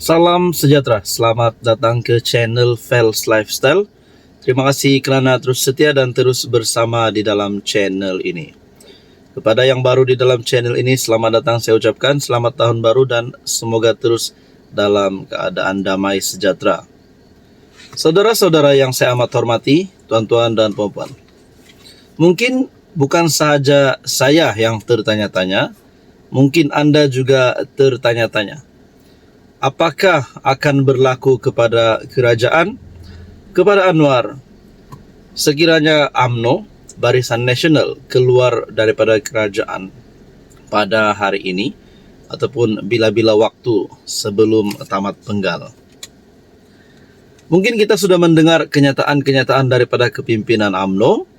Salam sejahtera, selamat datang ke channel Fels Lifestyle. Terima kasih kerana terus setia dan terus bersama di dalam channel ini. Kepada yang baru di dalam channel ini, selamat datang saya ucapkan, selamat tahun baru dan semoga terus dalam keadaan damai sejahtera. Saudara-saudara yang saya amat hormati, tuan-tuan dan puan-puan. Mungkin bukan sahaja saya yang tertanya-tanya, mungkin Anda juga tertanya-tanya. Apakah akan berlaku kepada kerajaan, kepada Anwar, sekiranya UMNO, Barisan Nasional, keluar daripada kerajaan pada hari ini ataupun bila-bila waktu sebelum tamat penggal? Mungkin kita sudah mendengar kenyataan-kenyataan daripada kepimpinan UMNO.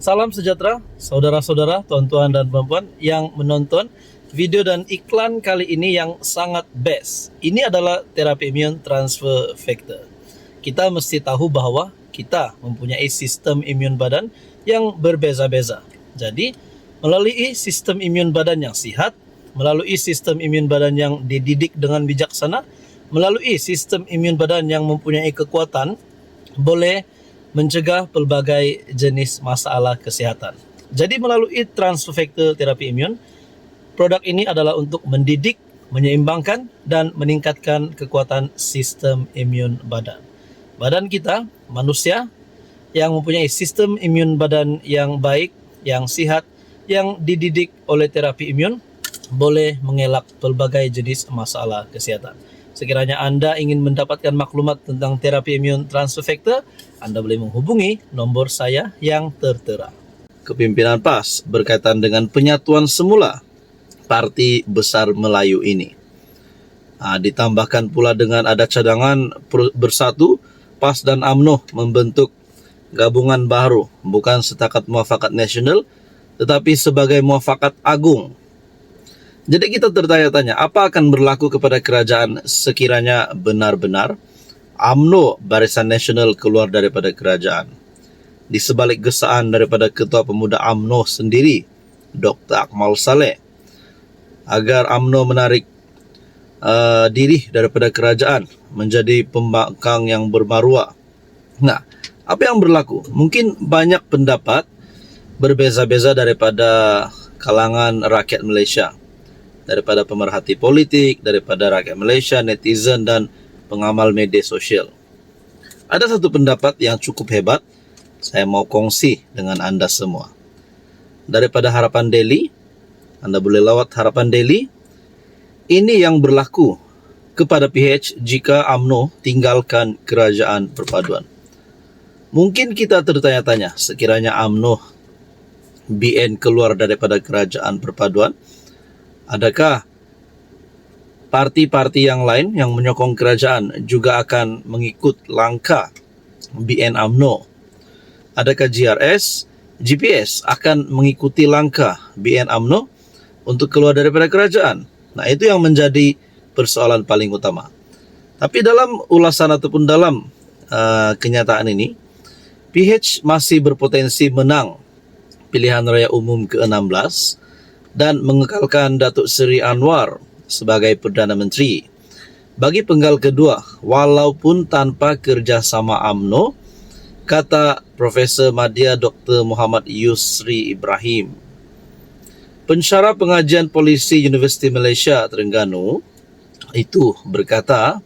Salam sejahtera, saudara-saudara, tuan-tuan dan puan-puan yang menonton video dan iklan kali ini yang sangat best. Ini adalah terapi imun transfer factor. Kita mesti tahu bahawa kita mempunyai sistem imun badan yang berbeza-beza. Jadi, melalui sistem imun badan yang sihat, melalui sistem imun badan yang dididik dengan bijaksana, melalui sistem imun badan yang mempunyai kekuatan, boleh mencegah pelbagai jenis masalah kesihatan. Jadi, melalui transfer factor terapi imun, produk ini adalah untuk mendidik, menyeimbangkan dan meningkatkan kekuatan sistem imun badan. Badan kita, manusia yang mempunyai sistem imun badan yang baik, yang sihat, yang dididik oleh terapi imun, boleh mengelak pelbagai jenis masalah kesihatan. Sekiranya Anda ingin mendapatkan maklumat tentang terapi imun transfer factor, Anda boleh menghubungi nombor saya yang tertera. Kepimpinan PAS berkaitan dengan penyatuan semula Parti Besar Melayu ini. Ditambahkan pula dengan ada cadangan bersatu, PAS dan UMNO membentuk gabungan baru, bukan setakat muafakat nasional, tetapi sebagai muafakat agung. Jadi kita tertanya-tanya, apa akan berlaku kepada kerajaan sekiranya benar-benar UMNO Barisan Nasional keluar daripada kerajaan? Di sebalik gesaan daripada Ketua Pemuda UMNO sendiri, Dr. Akmal Saleh, agar UMNO menarik diri daripada kerajaan menjadi pembangkang yang bermaruah. Nah, apa yang berlaku? Mungkin banyak pendapat berbeza-beza daripada kalangan rakyat Malaysia, daripada pemerhati politik, daripada rakyat Malaysia, netizen dan pengamal media sosial. Ada satu pendapat yang cukup hebat, saya mau kongsi dengan anda semua. Daripada Harapan Daily, Anda boleh lawat Harapan Daily. Ini yang berlaku kepada PH jika UMNO tinggalkan kerajaan perpaduan. Mungkin kita tertanya-tanya, sekiranya UMNO BN keluar daripada kerajaan perpaduan, adakah parti-parti yang lain yang menyokong kerajaan juga akan mengikut langkah BN UMNO? Adakah GRS, GPS akan mengikuti langkah BN UMNO untuk keluar daripada kerajaan? Nah, itu yang menjadi persoalan paling utama. Tapi dalam ulasan ataupun dalam kenyataan ini, PH masih berpotensi menang pilihan raya umum ke-16 dan mengekalkan Datuk Seri Anwar sebagai Perdana Menteri bagi penggal kedua walaupun tanpa kerjasama UMNO, kata Profesor Madya Dr. Muhammad Yusri Ibrahim, pensyarah pengajian polisi Universiti Malaysia Terengganu, itu berkata,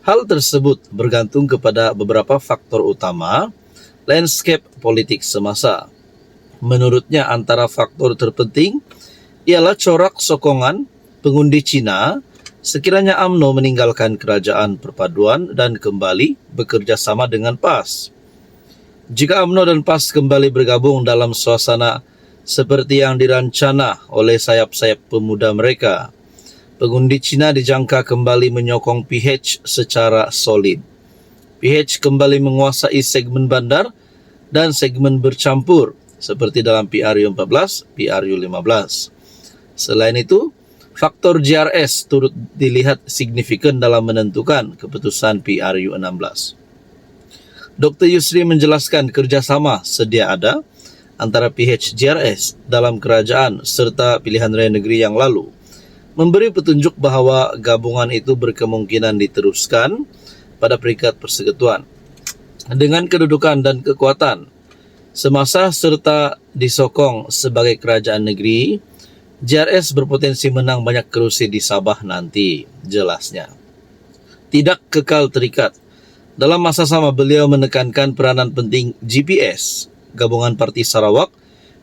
hal tersebut bergantung kepada beberapa faktor utama landscape politik semasa. Menurutnya antara faktor terpenting ialah corak sokongan pengundi Cina sekiranya UMNO meninggalkan kerajaan perpaduan dan kembali bekerjasama dengan PAS. Jika UMNO dan PAS kembali bergabung dalam suasana seperti yang dirancana oleh sayap-sayap pemuda mereka, pengundi Cina dijangka kembali menyokong PH secara solid. PH kembali menguasai segmen bandar dan segmen bercampur seperti dalam PRU14, PRU15. Selain itu, faktor GRS turut dilihat signifikan dalam menentukan keputusan PRU16. Dr. Yusri menjelaskan kerjasama sedia ada antara PHGRS dalam kerajaan serta pilihan raya negeri yang lalu memberi petunjuk bahawa gabungan itu berkemungkinan diteruskan pada peringkat persekutuan dengan kedudukan dan kekuatan semasa serta disokong sebagai kerajaan negeri. JRS berpotensi menang banyak kerusi di Sabah nanti, jelasnya. Tidak kekal terikat. Dalam masa sama, beliau menekankan peranan penting GPS, Gabungan Parti Sarawak,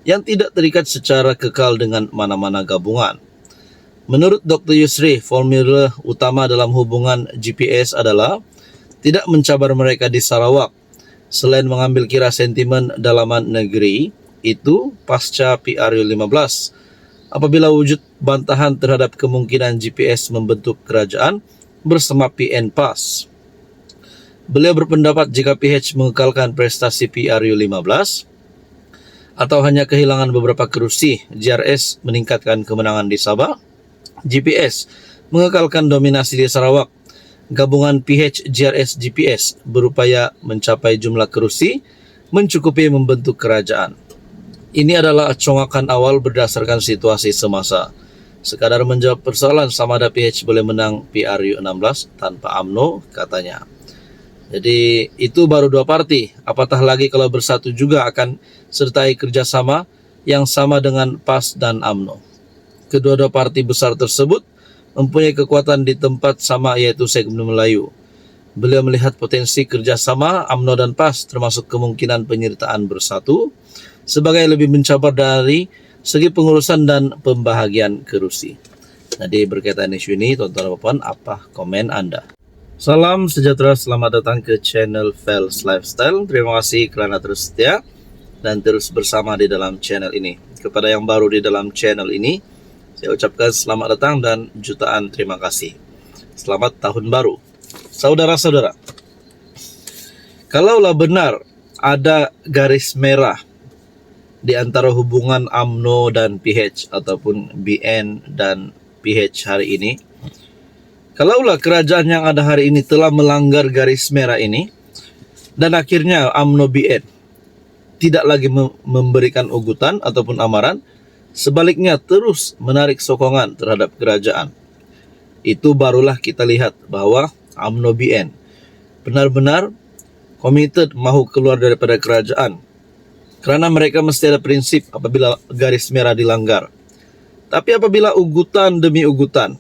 yang tidak terikat secara kekal dengan mana-mana gabungan. Menurut Dr. Yusri, formula utama dalam hubungan GPS adalah tidak mencabar mereka di Sarawak, selain mengambil kira sentimen dalaman negeri itu pasca PRU 15. Apabila wujud bantahan terhadap kemungkinan GPS membentuk kerajaan bersama PN PAS. Beliau berpendapat jika PH mengekalkan prestasi PRU 15 atau hanya kehilangan beberapa kerusi, JRS meningkatkan kemenangan di Sabah. GPS mengekalkan dominasi di Sarawak. Gabungan PH JRS GPS berupaya mencapai jumlah kerusi mencukupi membentuk kerajaan. Ini adalah congakan awal berdasarkan situasi semasa. Sekadar menjawab persoalan sama ada PH boleh menang PRU 16 tanpa UMNO, katanya. Jadi itu baru dua parti. Apatah lagi kalau bersatu juga akan sertai kerjasama yang sama dengan PAS dan UMNO. Kedua-dua parti besar tersebut mempunyai kekuatan di tempat sama, yaitu segmen Melayu. Beliau melihat potensi kerjasama UMNO dan PAS termasuk kemungkinan penyertaan bersatu sebagai lebih mencabar dari segi pengurusan dan pembahagian kerusi. Jadi berkaitan isu ini, tuan-tuan dan puan, apa komen Anda? Salam sejahtera, selamat datang ke channel Fels Lifestyle. Terima kasih kerana terus setia dan terus bersama di dalam channel ini. Kepada yang baru di dalam channel ini, saya ucapkan selamat datang dan jutaan terima kasih. Selamat tahun baru. Saudara-saudara, kalaulah benar ada garis merah di antara hubungan UMNO dan PH ataupun BN dan PH hari ini, kalaulah kerajaan yang ada hari ini telah melanggar garis merah ini dan akhirnya UMNO BN tidak lagi memberikan ugutan ataupun amaran, sebaliknya terus menarik sokongan terhadap kerajaan, itu barulah kita lihat bahwa UMNO BN benar-benar committed mahu keluar daripada kerajaan. Kerana mereka mesti ada prinsip apabila garis merah dilanggar. Tapi apabila ugutan demi ugutan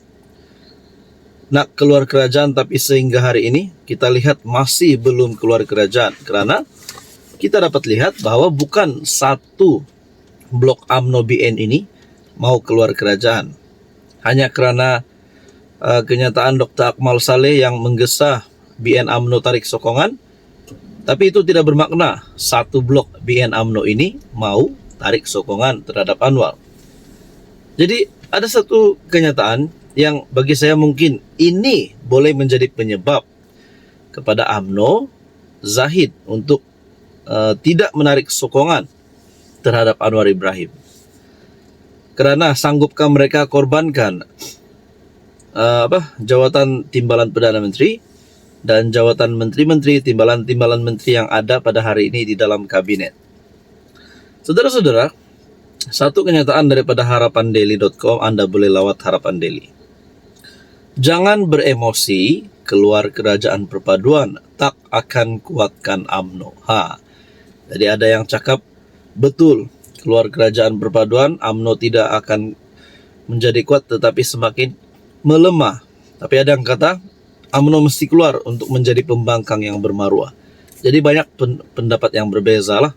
nak keluar kerajaan, tapi sehingga hari ini kita lihat masih belum keluar kerajaan. Kerana kita dapat lihat bahawa bukan satu blok UMNO BN ini mau keluar kerajaan. Hanya kerana kenyataan Dr. Akmal Saleh yang menggesa BN UMNO tarik sokongan. Tapi itu tidak bermakna satu blok BN UMNO ini mau tarik sokongan terhadap Anwar. Jadi ada satu kenyataan yang bagi saya mungkin ini boleh menjadi penyebab kepada UMNO Zahid untuk tidak menarik sokongan terhadap Anwar Ibrahim. Kerana sanggupkah mereka korbankan jawatan timbalan Perdana Menteri dan jawatan menteri-menteri, timbalan-timbalan menteri yang ada pada hari ini di dalam kabinet. Saudara-saudara, satu kenyataan daripada harapandaily.com, Anda boleh lawat Harapan Daily. Jangan beremosi, keluar kerajaan perpaduan tak akan kuatkan UMNO. Jadi ada yang cakap betul, keluar kerajaan perpaduan UMNO tidak akan menjadi kuat tetapi semakin melemah. Tapi ada yang kata UMNO mesti keluar untuk menjadi pembangkang yang bermaruah. Jadi banyak pendapat yang berbeza lah.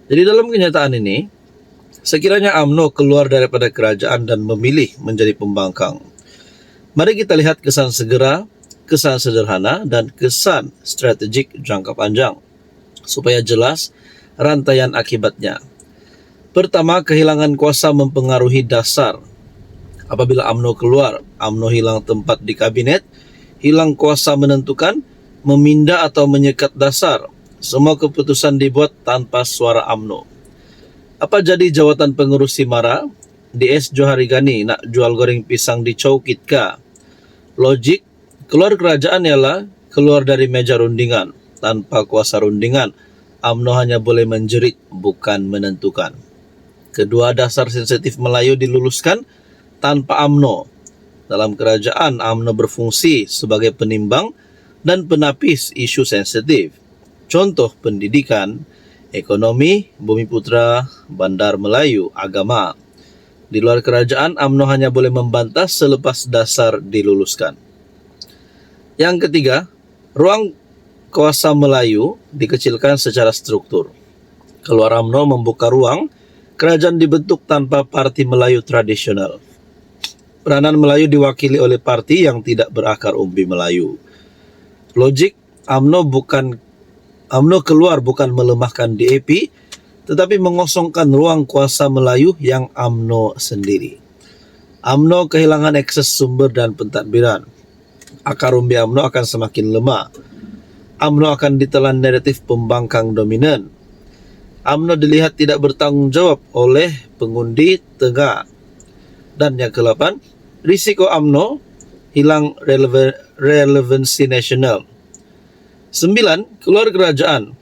Jadi dalam kenyataan ini, sekiranya UMNO keluar daripada kerajaan dan memilih menjadi pembangkang, mari kita lihat kesan segera, kesan sederhana, dan kesan strategik jangka panjang, supaya jelas rantaian akibatnya. Pertama, kehilangan kuasa mempengaruhi dasar. Apabila UMNO keluar, UMNO hilang tempat di kabinet, hilang kuasa menentukan, meminda atau menyekat dasar. Semua keputusan dibuat tanpa suara UMNO. Apa jadi jawatan pengurus Simara? DS Johari Gani nak jual goreng pisang di Chowkit ka? Logik, keluar kerajaan ialah keluar dari meja rundingan tanpa kuasa rundingan UMNO hanya boleh menjerit, bukan menentukan. Kedua dasar sensitif Melayu diluluskan tanpa UMNO. Dalam kerajaan, UMNO berfungsi sebagai penimbang dan penapis isu sensitif. Contoh pendidikan, ekonomi, bumi putra, bandar Melayu, agama. Di luar kerajaan, UMNO hanya boleh membantah selepas dasar diluluskan. Yang ketiga, ruang kuasa Melayu dikecilkan secara struktur. Keluar UMNO membuka ruang, kerajaan dibentuk tanpa parti Melayu tradisional. Peranan Melayu diwakili oleh parti yang tidak berakar umbi Melayu. Logik, UMNO keluar bukan melemahkan DAP, tetapi mengosongkan ruang kuasa Melayu yang UMNO sendiri. UMNO kehilangan akses sumber dan pentadbiran. Akar umbi UMNO akan semakin lemah. UMNO akan ditelan naratif pembangkang dominan. UMNO dilihat tidak bertanggung jawab oleh pengundi tengah. Dan yang ke-8, risiko UMNO hilang relevansi nasional. 9, keluar kerajaan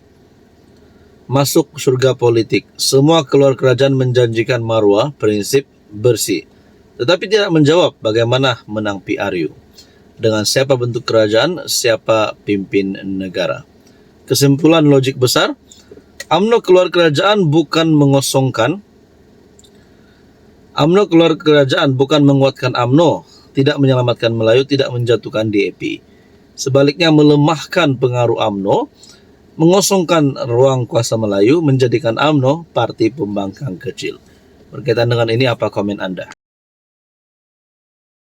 masuk surga politik. Semua keluar kerajaan menjanjikan marwah, prinsip bersih, tetapi tidak menjawab bagaimana menang PRU. Dengan siapa bentuk kerajaan, siapa pimpin negara. Kesimpulan logik besar, UMNO keluar kerajaan bukan mengosongkan. UMNO keluar kerajaan bukan menguatkan UMNO, tidak menyelamatkan Melayu, tidak menjatuhkan DAP. Sebaliknya melemahkan pengaruh UMNO, mengosongkan ruang kuasa Melayu, menjadikan UMNO parti pembangkang kecil. Berkaitan dengan ini, apa komen Anda?